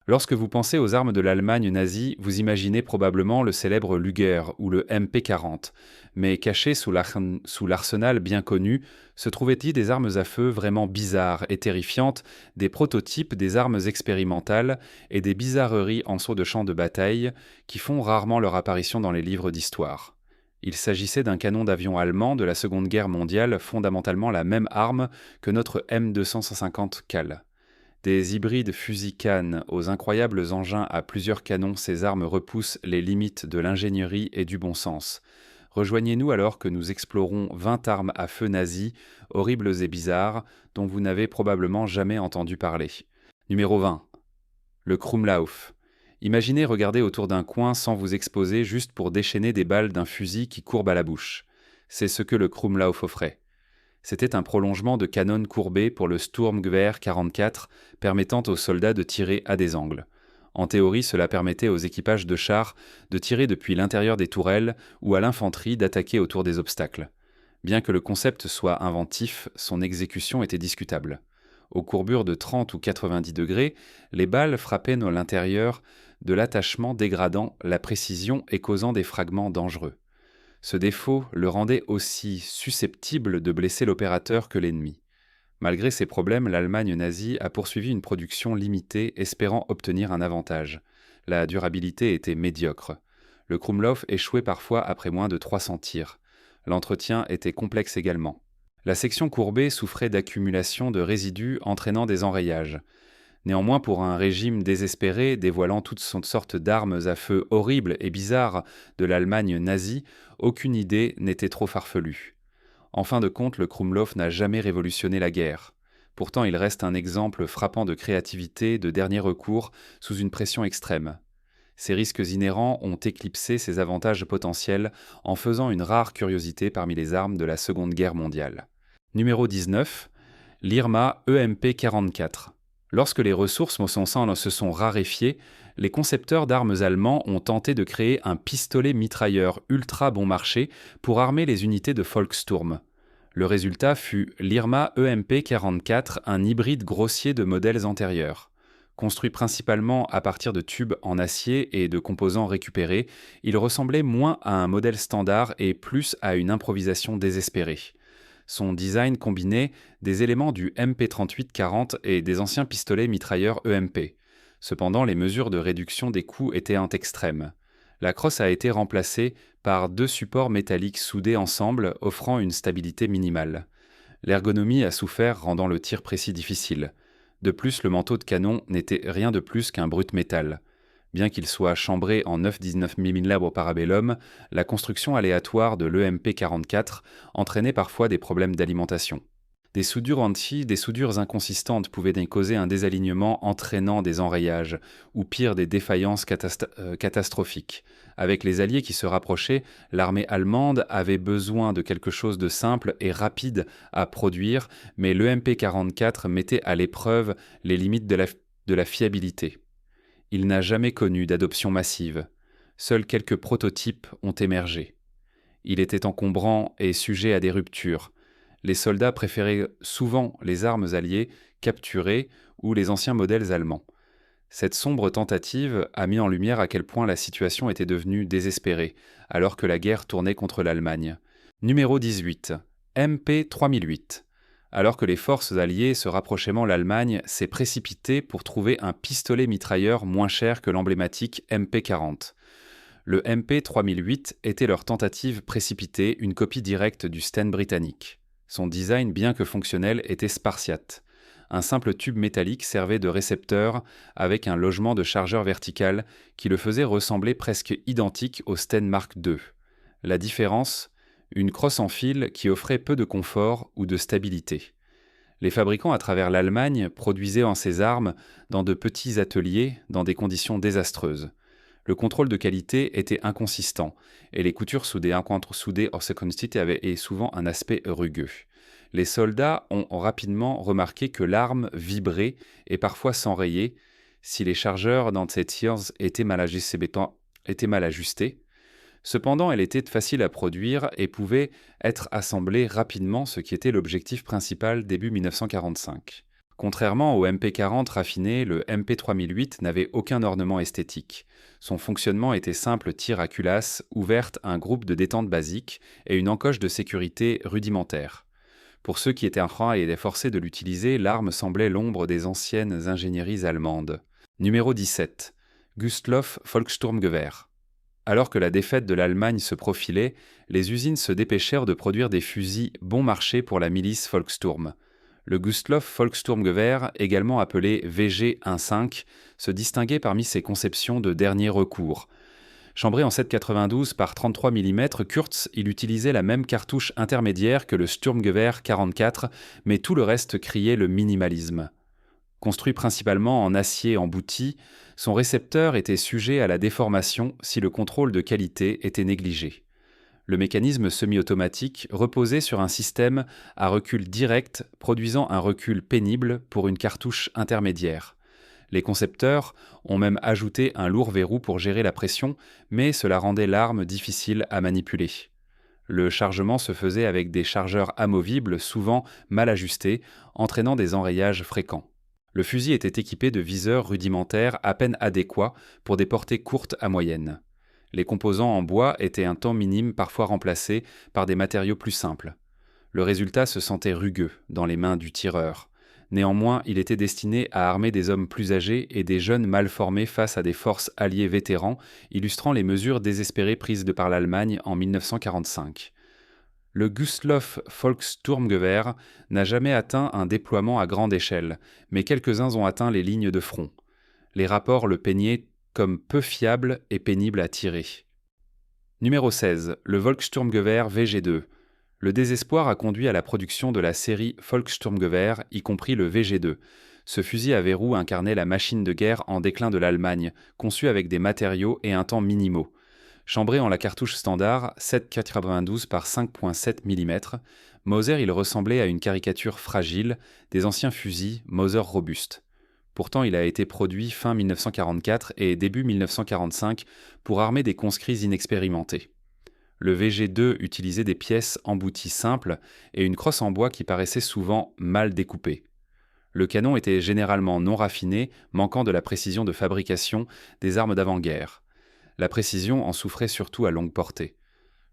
Lorsque vous pensez aux armes de l'Allemagne nazie, vous imaginez probablement le célèbre Luger ou le MP-40. Mais caché sous l'arsenal bien connu, se trouvait-il des armes à feu vraiment bizarres et terrifiantes, des prototypes des armes expérimentales et des bizarreries en saut de champ de bataille qui font rarement leur apparition dans les livres d'histoire. Il s'agissait d'un canon d'avion allemand de la Seconde Guerre mondiale, fondamentalement la même arme que notre M250 Cal. Des hybrides fusils-cannes aux incroyables engins à plusieurs canons, ces armes repoussent les limites de l'ingénierie et du bon sens. Rejoignez-nous alors que nous explorons 20 armes à feu nazies, horribles et bizarres, dont vous n'avez probablement jamais entendu parler. Numéro 20. Le Krumlauf. Imaginez regarder autour d'un coin sans vous exposer juste pour déchaîner des balles d'un fusil qui courbe à la bouche. C'est ce que le Krumlauf offrait. C'était un prolongement de canon courbé pour le Sturmgewehr 44, permettant aux soldats de tirer à des angles. En théorie, cela permettait aux équipages de chars de tirer depuis l'intérieur des tourelles ou à l'infanterie d'attaquer autour des obstacles. Bien que le concept soit inventif, son exécution était discutable. Aux courbures de 30 ou 90 degrés, les balles frappaient dans l'intérieur de l'attachement, dégradant la précision et causant des fragments dangereux. Ce défaut le rendait aussi susceptible de blesser l'opérateur que l'ennemi. Malgré ces problèmes, l'Allemagne nazie a poursuivi une production limitée, espérant obtenir un avantage. La durabilité était médiocre. Le Krumlauf échouait parfois après moins de 300 tirs. L'entretien était complexe également. La section courbée souffrait d'accumulation de résidus entraînant des enrayages. Néanmoins, pour un régime désespéré, dévoilant toutes sortes d'armes à feu horribles et bizarres de l'Allemagne nazie, aucune idée n'était trop farfelue. En fin de compte, le Krumlauf n'a jamais révolutionné la guerre. Pourtant, il reste un exemple frappant de créativité, de dernier recours, sous une pression extrême. Ces risques inhérents ont éclipsé ses avantages potentiels en faisant une rare curiosité parmi les armes de la Seconde Guerre mondiale. Numéro 19. L'Irma EMP-44. Lorsque les ressources se sont raréfiées, les concepteurs d'armes allemands ont tenté de créer un pistolet mitrailleur ultra bon marché pour armer les unités de Volkssturm. Le résultat fut l'Irma EMP-44, un hybride grossier de modèles antérieurs. Construit principalement à partir de tubes en acier et de composants récupérés, il ressemblait moins à un modèle standard et plus à une improvisation désespérée. Son design combinait des éléments du MP38-40 et des anciens pistolets mitrailleurs EMP. Cependant, les mesures de réduction des coûts étaient extrêmes. La crosse a été remplacée par 2 supports métalliques soudés ensemble, offrant une stabilité minimale. L'ergonomie a souffert, rendant le tir précis difficile. De plus, le manteau de canon n'était rien de plus qu'un brut métal. Bien qu'il soit chambré en 9,19 mm Parabellum, la construction aléatoire de l'EMP-44 entraînait parfois des problèmes d'alimentation. Des soudures inconsistantes pouvaient causer un désalignement entraînant des enrayages, ou pire des défaillances catastrophiques. Avec les Alliés qui se rapprochaient, l'armée allemande avait besoin de quelque chose de simple et rapide à produire, mais l'EMP-44 mettait à l'épreuve les limites de la fiabilité. Il n'a jamais connu d'adoption massive. Seuls quelques prototypes ont émergé. Il était encombrant et sujet à des ruptures. Les soldats préféraient souvent les armes alliées capturées ou les anciens modèles allemands. Cette sombre tentative a mis en lumière à quel point la situation était devenue désespérée, alors que la guerre tournait contre l'Allemagne. Numéro 18. MP-3008. Alors que les forces alliées se rapprochaient de l'Allemagne, s'est précipitée pour trouver un pistolet mitrailleur moins cher que l'emblématique MP-40. Le MP-3008 était leur tentative précipitée, une copie directe du Sten britannique. Son design, bien que fonctionnel, était spartiate. Un simple tube métallique servait de récepteur avec un logement de chargeur vertical qui le faisait ressembler presque identique au Sten Mark II. La différence, une crosse en fil qui offrait peu de confort ou de stabilité. Les fabricants à travers l'Allemagne produisaient ces armes dans de petits ateliers dans des conditions désastreuses. Le contrôle de qualité était inconsistant et les coutures soudées avaient souvent un aspect rugueux. Les soldats ont rapidement remarqué que l'arme vibrait et parfois s'enrayait si les chargeurs dans ces tirs étaient mal ajustés. Cependant, elle était facile à produire et pouvait être assemblée rapidement, ce qui était l'objectif principal début 1945. Contrairement au MP40 raffiné, le MP3008 n'avait aucun ornement esthétique. Son fonctionnement était simple tir à culasse, ouverte, un groupe de détente basique et une encoche de sécurité rudimentaire. Pour ceux qui étaient enfants et étaient forcés de l'utiliser, l'arme semblait l'ombre des anciennes ingénieries allemandes. Numéro 17. Gustloff Volkssturmgewehr. Alors que la défaite de l'Allemagne se profilait, les usines se dépêchèrent de produire des fusils bon marché pour la milice Volkssturm. Le Gustloff Volkssturmgewehr, également appelé VG-15, se distinguait parmi ses conceptions de dernier recours. Chambré en 7,92 par 33 mm, Kurz, il utilisait la même cartouche intermédiaire que le Sturmgewehr 44, mais tout le reste criait le minimalisme. Construit principalement en acier embouti, son récepteur était sujet à la déformation si le contrôle de qualité était négligé. Le mécanisme semi-automatique reposait sur un système à recul direct produisant un recul pénible pour une cartouche intermédiaire. Les concepteurs ont même ajouté un lourd verrou pour gérer la pression, mais cela rendait l'arme difficile à manipuler. Le chargement se faisait avec des chargeurs amovibles souvent mal ajustés, entraînant des enrayages fréquents. Le fusil était équipé de viseurs rudimentaires à peine adéquats pour des portées courtes à moyennes. Les composants en bois étaient un temps minime parfois remplacés par des matériaux plus simples. Le résultat se sentait rugueux dans les mains du tireur. Néanmoins, il était destiné à armer des hommes plus âgés et des jeunes mal formés face à des forces alliées vétérans, illustrant les mesures désespérées prises par l'Allemagne en 1945. Le Gustloff Volkssturmgewehr n'a jamais atteint un déploiement à grande échelle, mais quelques-uns ont atteint les lignes de front. Les rapports le peignaient comme peu fiable et pénible à tirer. Numéro 16. Le Volkssturmgewehr VG2. Le désespoir a conduit à la production de la série Volkssturmgewehr, y compris le VG2. Ce fusil à verrou incarnait la machine de guerre en déclin de l'Allemagne, conçu avec des matériaux et un temps minimaux. Chambré en la cartouche standard 7,92 par 5,7 mm, Mauser il ressemblait à une caricature fragile des anciens fusils Mauser robustes. Pourtant, il a été produit fin 1944 et début 1945 pour armer des conscrits inexpérimentés. Le VG2 utilisait des pièces embouties simples et une crosse en bois qui paraissait souvent mal découpée. Le canon était généralement non raffiné, manquant de la précision de fabrication des armes d'avant-guerre. La précision en souffrait surtout à longue portée.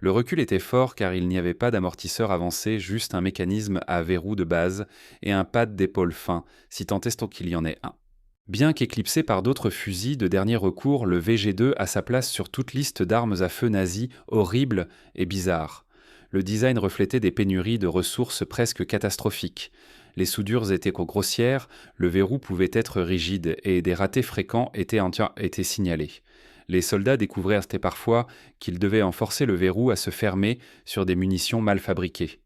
Le recul était fort car il n'y avait pas d'amortisseur avancé, juste un mécanisme à verrou de base et un pad d'épaule fin, si tant est qu'il y en ait un. Bien qu'éclipsé par d'autres fusils de dernier recours, le VG2 a sa place sur toute liste d'armes à feu nazies horribles et bizarres. Le design reflétait des pénuries de ressources presque catastrophiques. Les soudures étaient grossières, le verrou pouvait être rigide et des ratés fréquents étaient signalés. Les soldats découvrirent parfois qu'ils devaient en forcer le verrou à se fermer sur des munitions mal fabriquées.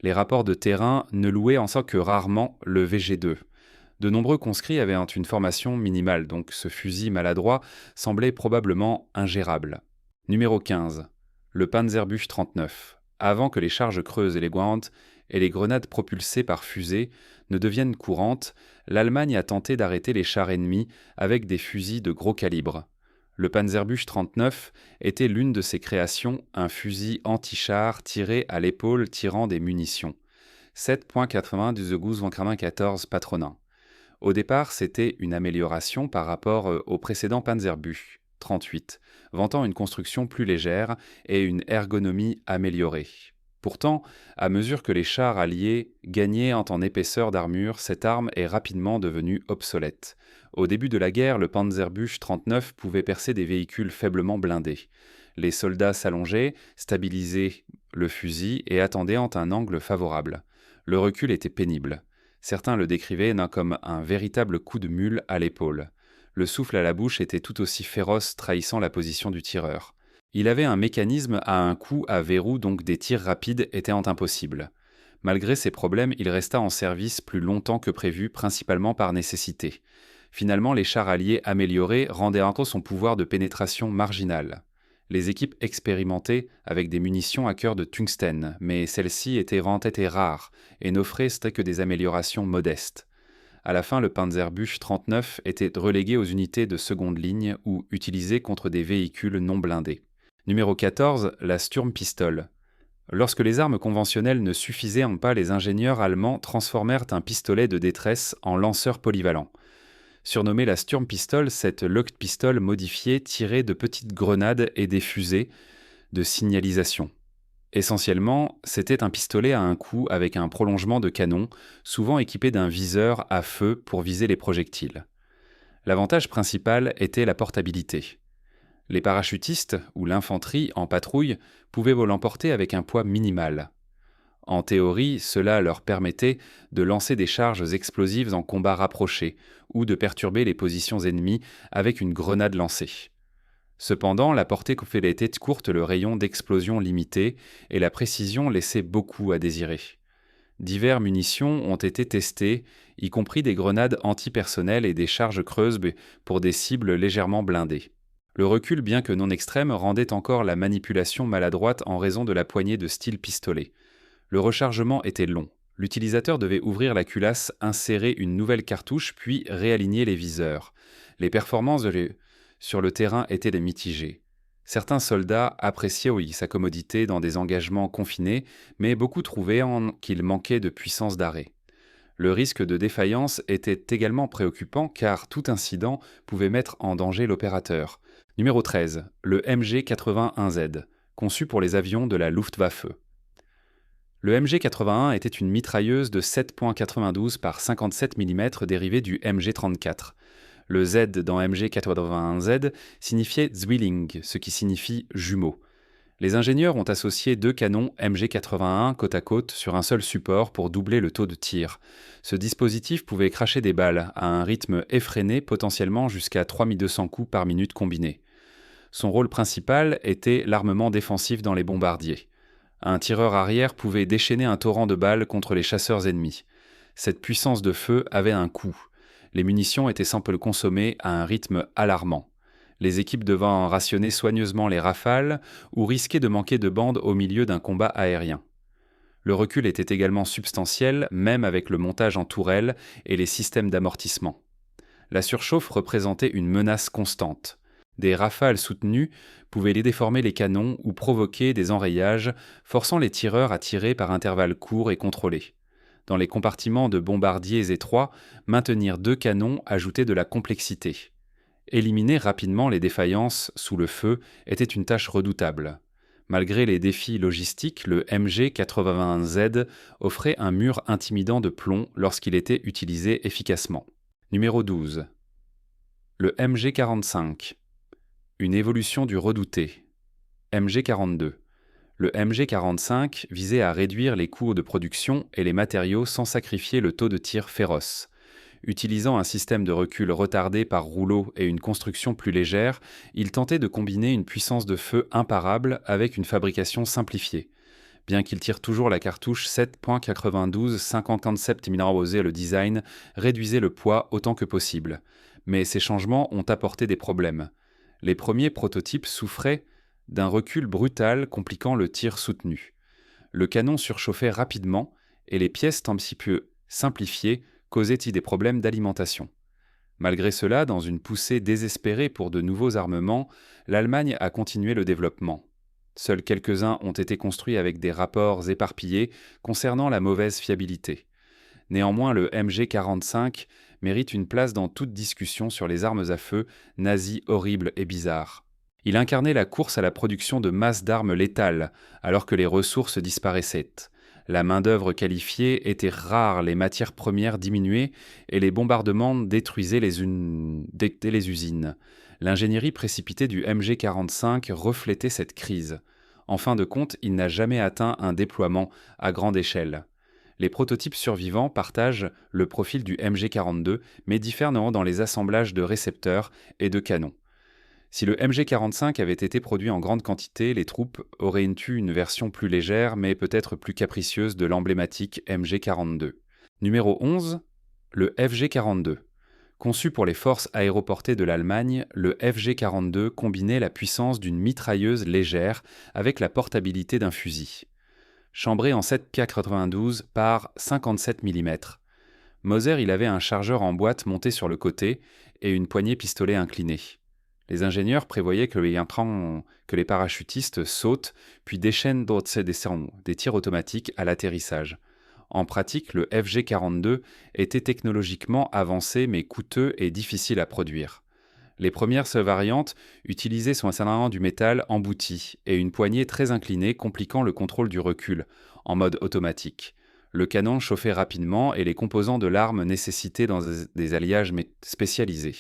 Les rapports de terrain ne louaient en ça que rarement le VG2. De nombreux conscrits avaient une formation minimale, donc ce fusil maladroit semblait probablement ingérable. Numéro 15. Le Panzerbuch 39. Avant que les charges creuses et les grenades propulsées par fusée ne deviennent courantes, l'Allemagne a tenté d'arrêter les chars ennemis avec des fusils de gros calibre. Le Panzerbuch 39 était l'une de ses créations, un fusil anti-char tiré à l'épaule tirant des munitions. 7,80 du Zeuguz 14 Patronin. Au départ, c'était une amélioration par rapport au précédent Panzerbuch 38, vantant une construction plus légère et une ergonomie améliorée. Pourtant, à mesure que les chars alliés gagnaient en épaisseur d'armure, cette arme est rapidement devenue obsolète. Au début de la guerre, le Panzerbuch 39 pouvait percer des véhicules faiblement blindés. Les soldats s'allongeaient, stabilisaient le fusil et attendaient en un angle favorable. Le recul était pénible. Certains le décrivaient comme un véritable coup de mule à l'épaule. Le souffle à la bouche était tout aussi féroce, trahissant la position du tireur. Il avait un mécanisme à un coup à verrou, donc des tirs rapides étaient impossibles. Malgré ces problèmes, il resta en service plus longtemps que prévu, principalement par nécessité. Finalement, les chars alliés améliorés rendaient encore son pouvoir de pénétration marginal. Les équipes expérimentées avec des munitions à cœur de tungstène, mais celles-ci étaient rares et n'offraient que des améliorations modestes. À la fin, le Panzerbuch 39 était relégué aux unités de seconde ligne ou utilisé contre des véhicules non blindés. Numéro 14, la Sturmpistole. Lorsque les armes conventionnelles ne suffisaient pas, les ingénieurs allemands transformèrent un pistolet de détresse en lanceur polyvalent. Surnommée la Sturmpistole, cette Lockpistole modifiée tirait de petites grenades et des fusées de signalisation. Essentiellement, c'était un pistolet à un coup avec un prolongement de canon, souvent équipé d'un viseur à feu pour viser les projectiles. L'avantage principal était la portabilité. Les parachutistes ou l'infanterie en patrouille pouvaient l'emporter avec un poids minimal. En théorie, cela leur permettait de lancer des charges explosives en combat rapproché ou de perturber les positions ennemies avec une grenade lancée. Cependant, la portée était courte, le rayon d'explosion limité et la précision laissait beaucoup à désirer. Diverses munitions ont été testées, y compris des grenades antipersonnelles et des charges creuses pour des cibles légèrement blindées. Le recul, bien que non extrême, rendait encore la manipulation maladroite en raison de la poignée de style pistolet. Le rechargement était long. L'utilisateur devait ouvrir la culasse, insérer une nouvelle cartouche, puis réaligner les viseurs. Les performances sur le terrain étaient mitigées. Certains soldats appréciaient sa commodité dans des engagements confinés, mais beaucoup trouvaient qu'il manquait de puissance d'arrêt. Le risque de défaillance était également préoccupant car tout incident pouvait mettre en danger l'opérateur. Numéro 13, le MG-81Z, conçu pour les avions de la Luftwaffe. Le MG-81 était une mitrailleuse de 7,92 par 57 mm dérivée du MG-34. Le Z dans MG-81Z signifiait Zwilling, ce qui signifie jumeau. Les ingénieurs ont associé deux canons MG-81 côte à côte sur un seul support pour doubler le taux de tir. Ce dispositif pouvait cracher des balles à un rythme effréné, potentiellement jusqu'à 3200 coups par minute combinés. Son rôle principal était l'armement défensif dans les bombardiers. Un tireur arrière pouvait déchaîner un torrent de balles contre les chasseurs ennemis. Cette puissance de feu avait un coût. Les munitions étaient simplement consommées à un rythme alarmant. Les équipes devant rationner soigneusement les rafales ou risquer de manquer de bandes au milieu d'un combat aérien. Le recul était également substantiel, même avec le montage en tourelle et les systèmes d'amortissement. La surchauffe représentait une menace constante. Des rafales soutenues pouvaient déformer les canons ou provoquer des enrayages, forçant les tireurs à tirer par intervalles courts et contrôlés. Dans les compartiments de bombardiers étroits, maintenir deux canons ajoutait de la complexité. Éliminer rapidement les défaillances sous le feu était une tâche redoutable. Malgré les défis logistiques, le MG-81Z offrait un mur intimidant de plomb lorsqu'il était utilisé efficacement. Numéro 12. Le MG-45. Une évolution du redouté. MG-42. Le MG-45 visait à réduire les coûts de production et les matériaux sans sacrifier le taux de tir féroce. Utilisant un système de recul retardé par rouleau et une construction plus légère, il tentait de combiner une puissance de feu imparable avec une fabrication simplifiée. Bien qu'il tire toujours la cartouche 7.92 57 mm, le design réduisait le poids autant que possible. Mais ces changements ont apporté des problèmes. Les premiers prototypes souffraient d'un recul brutal compliquant le tir soutenu. Le canon surchauffait rapidement et les pièces un petit peu simplifiées causaient-il des problèmes d'alimentation. Malgré cela, dans une poussée désespérée pour de nouveaux armements, l'Allemagne a continué le développement. Seuls quelques-uns ont été construits avec des rapports éparpillés concernant la mauvaise fiabilité. Néanmoins, le MG-45 mérite une place dans toute discussion sur les armes à feu nazies horribles et bizarres. Il incarnait la course à la production de masse d'armes létales, alors que les ressources disparaissaient. La main-d'œuvre qualifiée était rare, les matières premières diminuaient et les bombardements détruisaient les usines. L'ingénierie précipitée du MG-45 reflétait cette crise. En fin de compte, il n'a jamais atteint un déploiement à grande échelle. Les prototypes survivants partagent le profil du MG-42, mais diffèrent dans les assemblages de récepteurs et de canons. Si le MG-45 avait été produit en grande quantité, les troupes auraient eu une version plus légère, mais peut-être plus capricieuse de l'emblématique MG-42. Numéro 11, le FG-42. Conçu pour les forces aéroportées de l'Allemagne, le FG-42 combinait la puissance d'une mitrailleuse légère avec la portabilité d'un fusil. Chambré en 7,92 par 57 mm. Moser, il avait un chargeur en boîte monté sur le côté et une poignée pistolet inclinée. Les ingénieurs prévoyaient que les parachutistes sautent, puis déchaînent des tirs automatiques à l'atterrissage. En pratique, le FG-42 était technologiquement avancé mais coûteux et difficile à produire. Les premières variantes utilisaient essentiellement du métal embouti et une poignée très inclinée compliquant le contrôle du recul, en mode automatique. Le canon chauffait rapidement et les composants de l'arme nécessitaient dans des alliages spécialisés.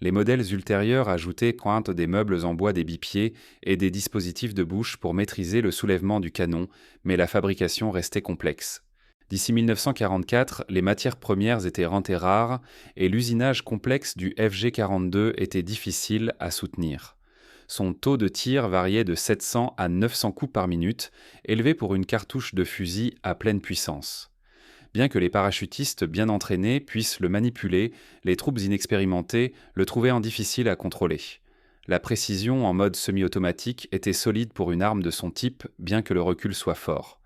Les modèles ultérieurs ajoutaient pointe des meubles en bois des bipieds et des dispositifs de bouche pour maîtriser le soulèvement du canon, mais la fabrication restait complexe. D'ici 1944, les matières premières étaient rentées rares et l'usinage complexe du FG-42 était difficile à soutenir. Son taux de tir variait de 700 à 900 coups par minute, élevé pour une cartouche de fusil à pleine puissance. Bien que les parachutistes bien entraînés puissent le manipuler, les troupes inexpérimentées le trouvaient difficile à contrôler. La précision en mode semi-automatique était solide pour une arme de son type, bien que le recul soit fort.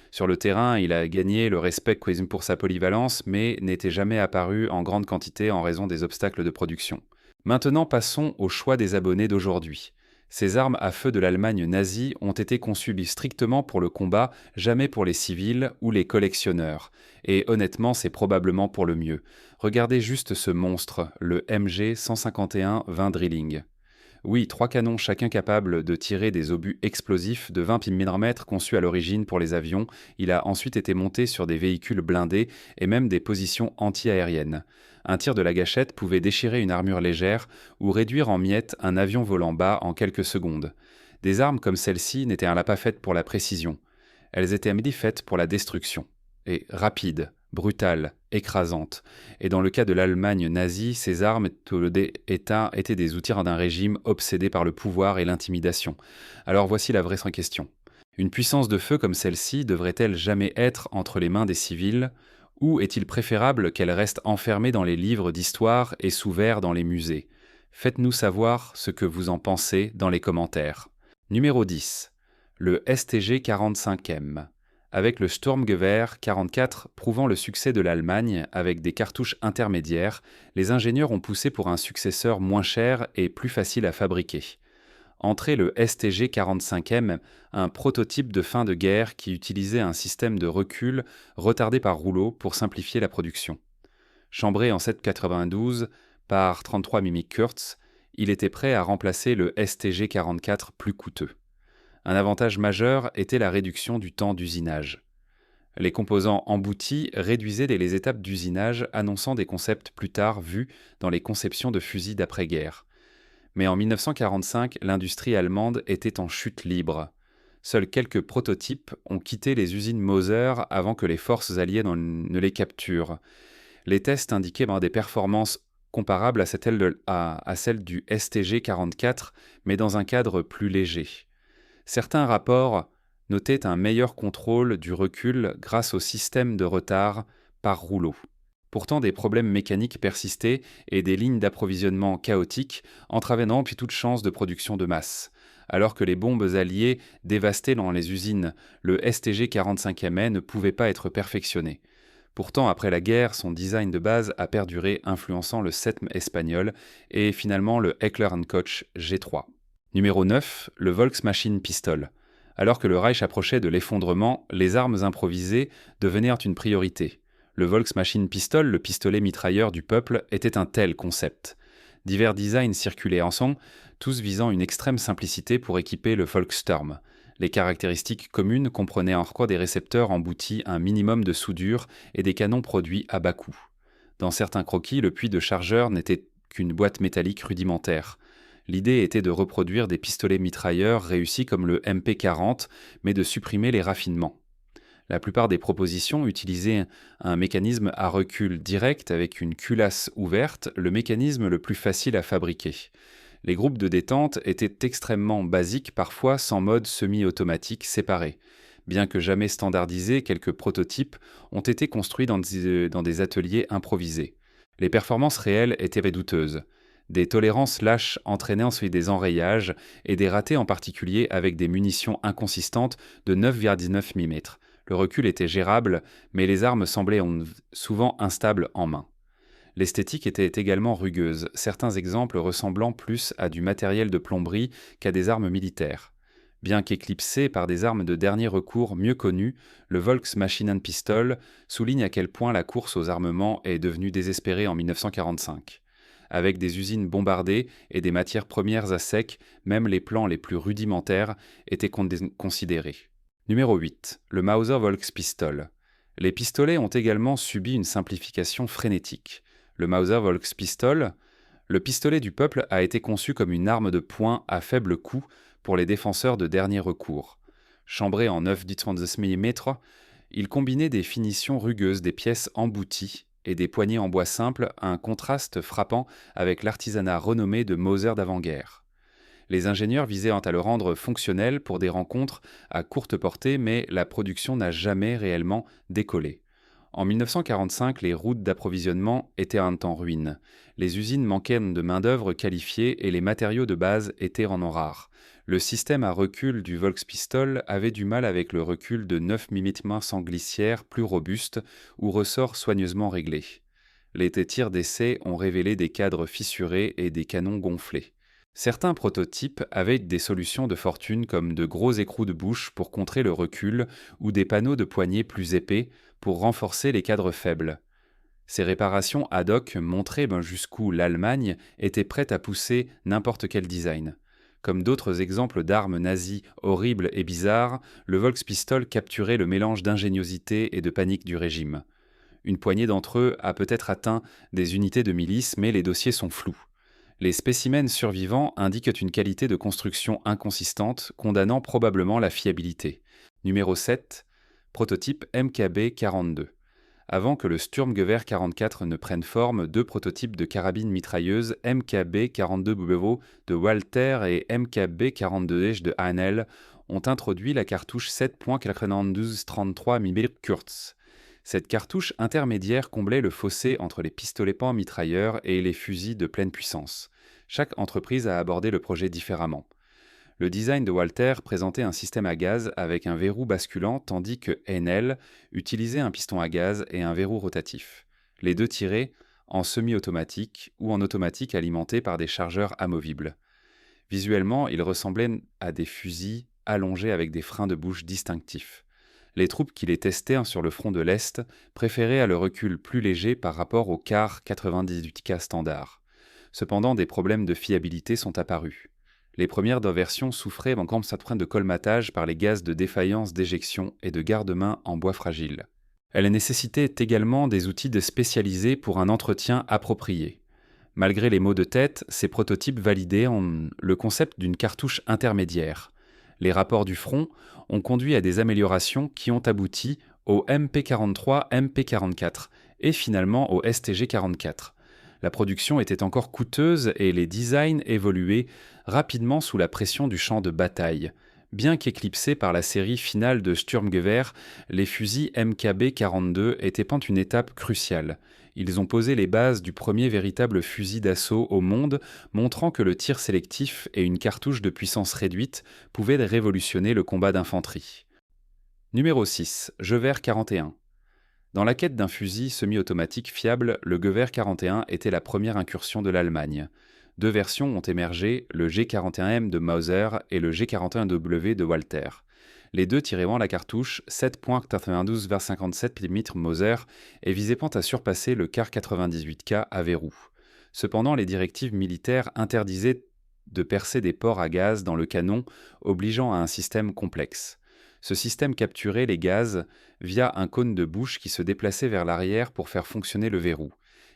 Sur le terrain, il a gagné le respect pour sa polyvalence, mais n'était jamais apparu en grande quantité en raison des obstacles de production. Maintenant, passons au choix des abonnés d'aujourd'hui. Ces armes à feu de l'Allemagne nazie ont été conçues strictement pour le combat, jamais pour les civils ou les collectionneurs. Et honnêtement, c'est probablement pour le mieux. Regardez juste ce monstre, le MG 151-20 Drilling. Oui, 3 canons chacun capables de tirer des obus explosifs de 20 mm conçus à l'origine pour les avions. Il a ensuite été monté sur des véhicules blindés et même des positions anti-aériennes. Un tir de la gâchette pouvait déchirer une armure légère ou réduire en miettes un avion volant bas en quelques secondes. Des armes comme celle-ci n'étaient pas faites pour la précision. Elles étaient faites pour la destruction. Et rapides, brutales, écrasantes. Et dans le cas de l'Allemagne nazie, ces armes étaient des outils d'un régime obsédé par le pouvoir et l'intimidation. Alors voici la vraie question. Une puissance de feu comme celle-ci devrait-elle jamais être entre les mains des civils, ou est-il préférable qu'elle reste enfermée dans les livres d'histoire et sous verre dans les musées? Faites-nous savoir ce que vous en pensez dans les commentaires. Numéro 10. Le STG 45M. Avec le Sturmgewehr 44 prouvant le succès de l'Allemagne avec des cartouches intermédiaires, les ingénieurs ont poussé pour un successeur moins cher et plus facile à fabriquer. Entrait le STG 45M, un prototype de fin de guerre qui utilisait un système de recul retardé par rouleau pour simplifier la production. Chambré en 7,92 par 33 mm Kurz, il était prêt à remplacer le STG 44 plus coûteux. Un avantage majeur était la réduction du temps d'usinage. Les composants emboutis réduisaient les étapes d'usinage, annonçant des concepts plus tard vus dans les conceptions de fusils d'après-guerre. Mais en 1945, l'industrie allemande était en chute libre. Seuls quelques prototypes ont quitté les usines Moser avant que les forces alliées ne les capturent. Les tests indiquaient des performances comparables à celles du STG-44, mais dans un cadre plus léger. Certains rapports notaient un meilleur contrôle du recul grâce au système de retard par rouleau. Pourtant, des problèmes mécaniques persistaient et des lignes d'approvisionnement chaotiques entravaient puis toute chance de production de masse. Alors que les bombes alliées dévastaient dans les usines, le STG-45ME ne pouvait pas être perfectionné. Pourtant, après la guerre, son design de base a perduré, influençant le 7 espagnol et finalement le Heckler & Koch G3. Numéro 9, le Volksmaschine Pistol. Alors que le Reich approchait de l'effondrement, les armes improvisées devenaient une priorité. Le Volksmaschine Pistol, le pistolet mitrailleur du peuple, était un tel concept. Divers designs circulaient ensemble, tous visant une extrême simplicité pour équiper le Volkssturm. Les caractéristiques communes comprenaient encore des récepteurs emboutis, un minimum de soudure et des canons produits à bas coût. Dans certains croquis, le puits de chargeur n'était qu'une boîte métallique rudimentaire. L'idée était de reproduire des pistolets mitrailleurs réussis comme le MP40, mais de supprimer les raffinements. La plupart des propositions utilisaient un mécanisme à recul direct avec une culasse ouverte, le mécanisme le plus facile à fabriquer. Les groupes de détente étaient extrêmement basiques, parfois sans mode semi-automatique séparé. Bien que jamais standardisés, quelques prototypes ont été construits dans des ateliers improvisés. Les performances réelles étaient douteuses. Des tolérances lâches entraînaient ensuite des enrayages et des ratés en particulier avec des munitions inconsistantes de 9,19 mm. Le recul était gérable, mais les armes semblaient souvent instables en main. L'esthétique était également rugueuse, certains exemples ressemblant plus à du matériel de plomberie qu'à des armes militaires. Bien qu'éclipsé par des armes de dernier recours mieux connues, le Volksmaschinenpistole souligne à quel point la course aux armements est devenue désespérée en 1945. Avec des usines bombardées et des matières premières à sec, même les plans les plus rudimentaires étaient considérés. Numéro 8. Le Mauser Volkspistol. Les pistolets ont également subi une simplification frénétique. Le Mauser Volkspistol, le pistolet du peuple, a été conçu comme une arme de poing à faible coût pour les défenseurs de dernier recours. Chambré en 9,2 mm, il combinait des finitions rugueuses, des pièces embouties et des poignées en bois simple, un contraste frappant avec l'artisanat renommé de Mauser d'avant-guerre. Les ingénieurs visaient à le rendre fonctionnel pour des rencontres à courte portée, mais la production n'a jamais réellement décollé. En 1945, les routes d'approvisionnement étaient un temps ruines. Les usines manquaient de main-d'œuvre qualifiée et les matériaux de base étaient en rares. Le système à recul du Volkspistol avait du mal avec le recul de 9 mm sans glissière plus robuste ou ressort soigneusement réglé. Les tirs d'essai ont révélé des cadres fissurés et des canons gonflés. Certains prototypes avaient des solutions de fortune comme de gros écrous de bouche pour contrer le recul ou des panneaux de poignée plus épais pour renforcer les cadres faibles. Ces réparations ad hoc montraient jusqu'où l'Allemagne était prête à pousser n'importe quel design. Comme d'autres exemples d'armes nazies horribles et bizarres, le Volkspistol capturait le mélange d'ingéniosité et de panique du régime. Une poignée d'entre eux a peut-être atteint des unités de milice, mais les dossiers sont flous. Les spécimens survivants indiquent une qualité de construction inconsistante, condamnant probablement la fiabilité. Numéro 7. Prototype MKB-42. Avant que le Sturmgewehr 44 ne prenne forme, deux prototypes de carabines mitrailleuses MKB-42W de Walther et MKB-42 de Heinel ont introduit la cartouche 7.92-33 mm Kurz. Cette cartouche intermédiaire comblait le fossé entre les pistolets pan-mitrailleurs et les fusils de pleine puissance. Chaque entreprise a abordé le projet différemment. Le design de Walther présentait un système à gaz avec un verrou basculant tandis que Heinel utilisait un piston à gaz et un verrou rotatif. Les deux tiraient en semi-automatique ou en automatique alimentés par des chargeurs amovibles. Visuellement, ils ressemblaient à des fusils allongés avec des freins de bouche distinctifs. Les troupes qui les testaient sur le front de l'Est préféraient le recul plus léger par rapport au Kar 98K standard. Cependant, des problèmes de fiabilité sont apparus. Les premières versions souffraient d'un de colmatage par les gaz de défaillance d'éjection et de garde-main en bois fragile. Elles nécessitaient également des outils spécialisés pour un entretien approprié. Malgré les maux de tête, ces prototypes validaient le concept d'une cartouche intermédiaire. Les rapports du front ont conduit à des améliorations qui ont abouti au MP43, MP44 et finalement au STG44. La production était encore coûteuse et les designs évoluaient rapidement sous la pression du champ de bataille. Bien qu'éclipsés par la série finale de Sturmgewehr, les fusils MKB-42 étaient une étape cruciale. Ils ont posé les bases du premier véritable fusil d'assaut au monde, montrant que le tir sélectif et une cartouche de puissance réduite pouvaient révolutionner le combat d'infanterie. Numéro 6. Gewehr 41. Dans la quête d'un fusil semi-automatique fiable, le Gewehr 41 était la première incursion de l'Allemagne. Deux versions ont émergé, le G41M de Mauser et le G41W de Walther. Les deux tiraient la cartouche 7.92-57 mm Mauser et visaient à surpasser le Kar 98K à verrou. Cependant, les directives militaires interdisaient de percer des ports à gaz dans le canon, obligeant à un système complexe. Ce système capturait les gaz via un cône de bouche qui se déplaçait vers l'arrière pour faire fonctionner le verrou.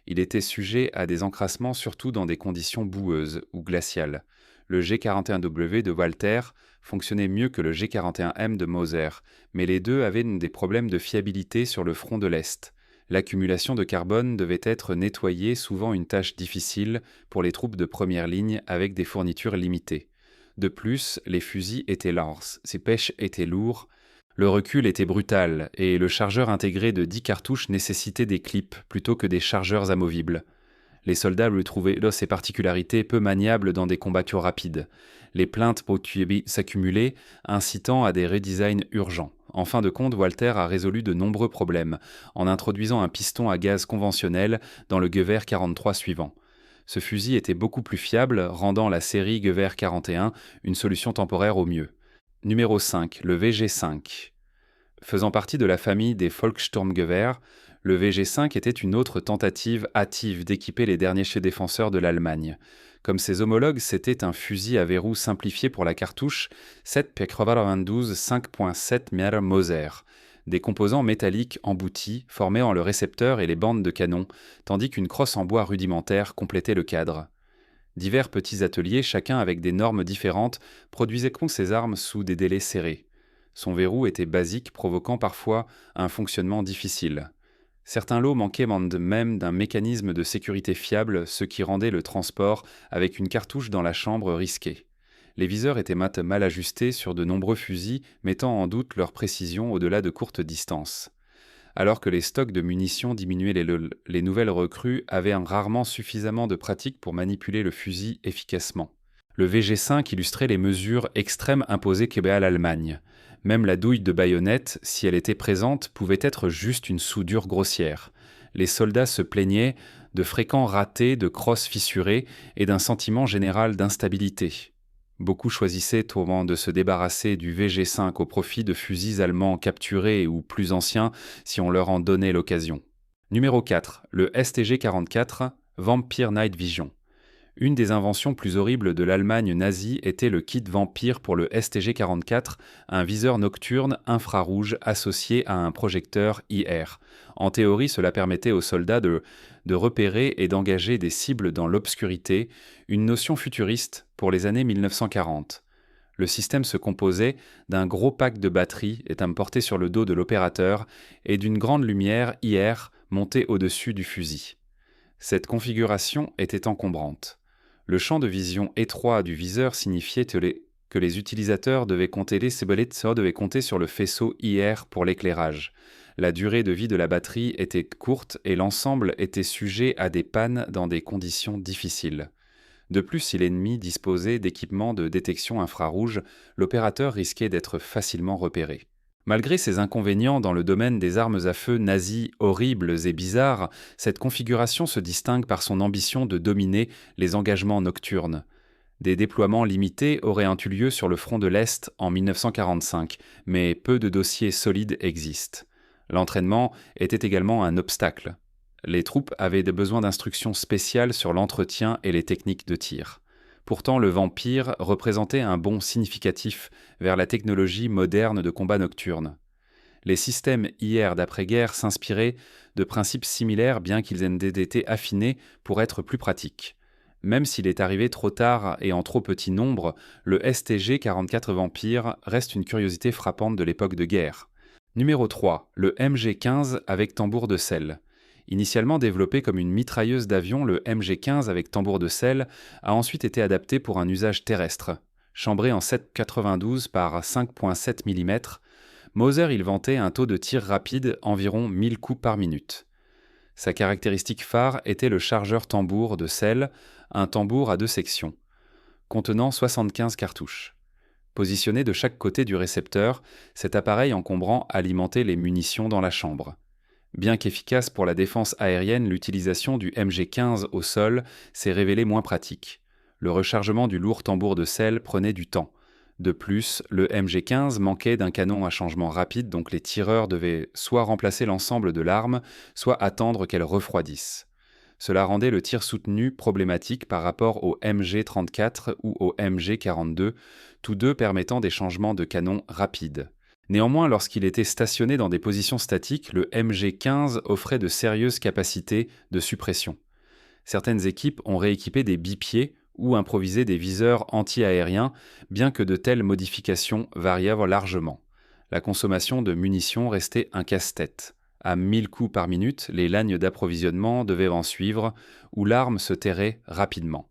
Il était sujet à des encrassements surtout dans des conditions boueuses ou glaciales. Le G41W de Walther fonctionnait mieux que le G41M de Mauser, mais les deux avaient des problèmes de fiabilité sur le front de l'Est. L'accumulation de carbone devait être nettoyée, souvent une tâche difficile pour les troupes de première ligne avec des fournitures limitées. De plus, les fusils étaient lents, ses pêches étaient lourds, le recul était brutal et le chargeur intégré de 10 cartouches nécessitait des clips plutôt que des chargeurs amovibles. Les soldats lui trouvaient ses particularités peu maniables dans des combattants rapides. Les plaintes pouvaient s'accumuler, incitant à des redesigns urgents. En fin de compte, Walter a résolu de nombreux problèmes en introduisant un piston à gaz conventionnel dans le Gewehr 43 suivant. Ce fusil était beaucoup plus fiable, rendant la série Gewehr 41 une solution temporaire au mieux. Numéro 5, le VG5. Faisant partie de la famille des Volkssturmgewehr, le VG5 était une autre tentative hâtive d'équiper les derniers défenseurs de l'Allemagne. Comme ses homologues, c'était un fusil à verrou simplifié pour la cartouche 7,92 5.7 mm Moser, des composants métalliques emboutis formant le récepteur et les bandes de canon, tandis qu'une crosse en bois rudimentaire complétait le cadre. Divers petits ateliers, chacun avec des normes différentes, produisaient ces armes sous des délais serrés. Son verrou était basique, provoquant parfois un fonctionnement difficile. Certains lots manquaient même d'un mécanisme de sécurité fiable, ce qui rendait le transport avec une cartouche dans la chambre risqué. Les viseurs étaient mal ajustés sur de nombreux fusils, mettant en doute leur précision au-delà de courtes distances. Alors que les stocks de munitions diminuaient, les nouvelles recrues avaient rarement suffisamment de pratique pour manipuler le fusil efficacement. Le VG5 illustrait les mesures extrêmes imposées à l'Allemagne. Même la douille de baïonnette, si elle était présente, pouvait être juste une soudure grossière. Les soldats se plaignaient de fréquents ratés, de crosses fissurées et d'un sentiment général d'instabilité. Beaucoup choisissaient de se débarrasser du VG5 au profit de fusils allemands capturés ou plus anciens si on leur en donnait l'occasion. Numéro 4. Le STG-44 Vampire Night Vision. Une des inventions plus horribles de l'Allemagne nazie était le kit Vampire pour le STG-44, un viseur nocturne infrarouge associé à un projecteur IR. En théorie, cela permettait aux soldats de repérer et d'engager des cibles dans l'obscurité, une notion futuriste pour les années 1940. Le système se composait d'un gros pack de batteries porté sur le dos de l'opérateur et d'une grande lumière IR montée au-dessus du fusil. Cette configuration était encombrante. Le champ de vision étroit du viseur signifiait que les utilisateurs devaient compter sur le faisceau IR pour l'éclairage. La durée de vie de la batterie était courte et l'ensemble était sujet à des pannes dans des conditions difficiles. De plus, si l'ennemi disposait d'équipements de détection infrarouge, l'opérateur risquait d'être facilement repéré. Malgré ces inconvénients dans le domaine des armes à feu nazies horribles et bizarres, cette configuration se distingue par son ambition de dominer les engagements nocturnes. Des déploiements limités auraient eu lieu sur le front de l'Est en 1945, mais peu de dossiers solides existent. L'entraînement était également un obstacle. Les troupes avaient besoin d'instructions spéciales sur l'entretien et les techniques de tir. Pourtant, le Vampire représentait un bond significatif vers la technologie moderne de combat nocturne. Les systèmes IR d'après-guerre s'inspiraient de principes similaires bien qu'ils aient été affinés pour être plus pratiques. Même s'il est arrivé trop tard et en trop petit nombre, le STG-44 Vampire reste une curiosité frappante de l'époque de guerre. Numéro 3. Le MG-15 avec tambour de sel. Initialement développé comme une mitrailleuse d'avion, le MG-15 avec tambour de sel a ensuite été adapté pour un usage terrestre. Chambré en 7,92 par 5,7 mm, Moser il vantait un taux de tir rapide environ 1000 coups par minute. Sa caractéristique phare était le chargeur tambour de sel, un tambour à 2 sections, contenant 75 cartouches. Positionné de chaque côté du récepteur, cet appareil encombrant alimentait les munitions dans la chambre. Bien qu'efficace pour la défense aérienne, l'utilisation du MG-15 au sol s'est révélée moins pratique. Le rechargement du lourd tambour de sel prenait du temps. De plus, le MG-15 manquait d'un canon à changement rapide, donc les tireurs devaient soit remplacer l'ensemble de l'arme, soit attendre qu'elle refroidisse. Cela rendait le tir soutenu problématique par rapport au MG-34 ou au MG-42, tous deux permettant des changements de canon rapides. Néanmoins, lorsqu'il était stationné dans des positions statiques, le MG-15 offrait de sérieuses capacités de suppression. Certaines équipes ont rééquipé des bipieds ou improvisé des viseurs anti-aériens, bien que de telles modifications variaient largement. La consommation de munitions restait un casse-tête. À 1000 coups par minute, les lagnes d'approvisionnement devaient en suivre, ou l'arme se terrait rapidement.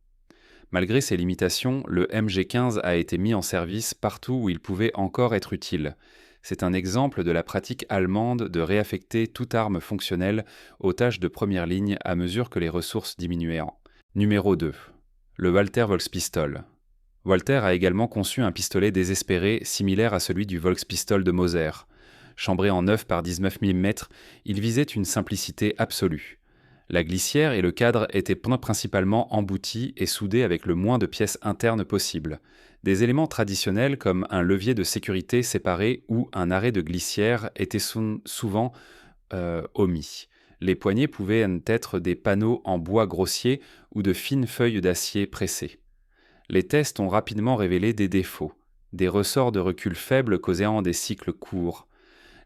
Malgré ces limitations, le MG-15 a été mis en service partout où il pouvait encore être utile. C'est un exemple de la pratique allemande de réaffecter toute arme fonctionnelle aux tâches de première ligne à mesure que les ressources diminuaient. Numéro 2. Le Walther Volkspistol. Walther a également conçu un pistolet désespéré similaire à celui du Volkspistol de Moser. Chambré en 9 par 19 mm, il visait une simplicité absolue. La glissière et le cadre étaient principalement emboutis et soudés avec le moins de pièces internes possible. Des éléments traditionnels comme un levier de sécurité séparé ou un arrêt de glissière étaient souvent omis. Les poignées pouvaient être des panneaux en bois grossier ou de fines feuilles d'acier pressées. Les tests ont rapidement révélé des défauts, des ressorts de recul faibles causant des cycles courts.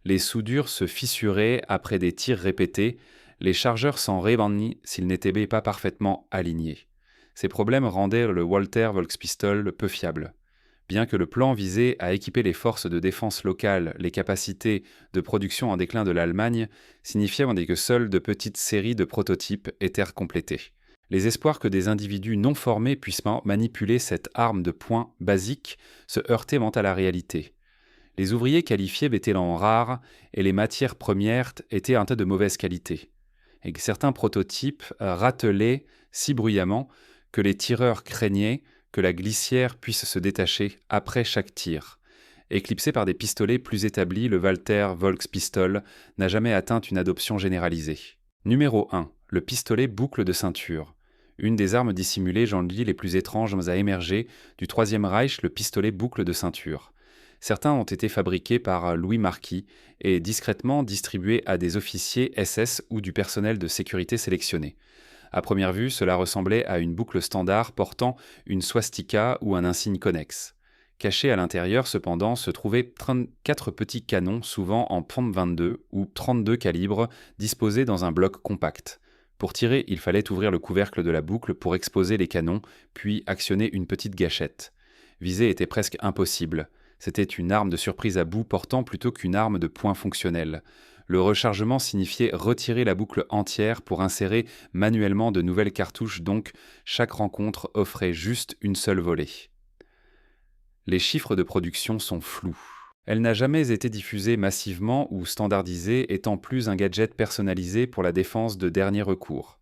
Les soudures se fissuraient après des tirs répétés, les chargeurs s'en rébandaient s'ils n'étaient pas parfaitement alignés. Ces problèmes rendaient le Walther Volkspistol peu fiable. Bien que le plan visait à équiper les forces de défense locales, les capacités de production en déclin de l'Allemagne signifiaient que seules de petites séries de prototypes étaient complétées. Les espoirs que des individus non formés puissent manipuler cette arme de poing basique se heurtaient à la réalité. Les ouvriers qualifiés étaient rares et les matières premières étaient de mauvaise qualité. Et que certains prototypes ratelaient si bruyamment que les tireurs craignaient que la glissière puisse se détacher après chaque tir. Éclipsé par des pistolets plus établis, le Walther Volkspistol n'a jamais atteint une adoption généralisée. Numéro 1. Le pistolet boucle de ceinture. Une des armes dissimulées les plus étranges à émerger du Troisième Reich, le pistolet boucle de ceinture. Certains ont été fabriqués par Louis Marquis et discrètement distribués à des officiers SS ou du personnel de sécurité sélectionné. À première vue, cela ressemblait à une boucle standard portant une swastika ou un insigne connexe. Cachés à l'intérieur, cependant, se trouvaient 34 petits canons, souvent en .22 ou 32 calibres, disposés dans un bloc compact. Pour tirer, il fallait ouvrir le couvercle de la boucle pour exposer les canons, puis actionner une petite gâchette. Viser était presque impossible. C'était une arme de surprise à bout portant plutôt qu'une arme de poing fonctionnelle. Le rechargement signifiait retirer la boucle entière pour insérer manuellement de nouvelles cartouches, donc chaque rencontre offrait juste une seule volée. Les chiffres de production sont flous. Elle n'a jamais été diffusée massivement ou standardisée, étant plus un gadget personnalisé pour la défense de dernier recours.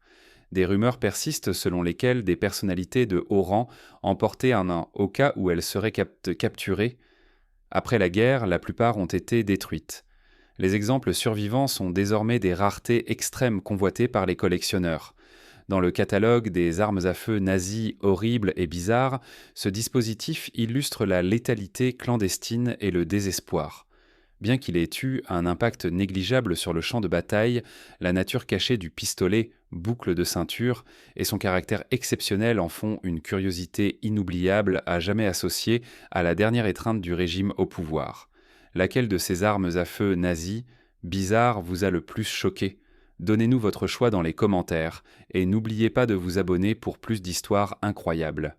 Des rumeurs persistent selon lesquelles des personnalités de haut rang emportaient un au cas où elle serait capturée. Après la guerre, la plupart ont été détruites. Les exemples survivants sont désormais des raretés extrêmes convoitées par les collectionneurs. Dans le catalogue des armes à feu nazies horribles et bizarres, ce dispositif illustre la létalité clandestine et le désespoir. Bien qu'il ait eu un impact négligeable sur le champ de bataille, la nature cachée du pistolet boucle de ceinture et son caractère exceptionnel en font une curiosité inoubliable à jamais associée à la dernière étreinte du régime au pouvoir. Laquelle de ces armes à feu nazies, bizarres, vous a le plus choqué ? Donnez-nous votre choix dans les commentaires et n'oubliez pas de vous abonner pour plus d'histoires incroyables.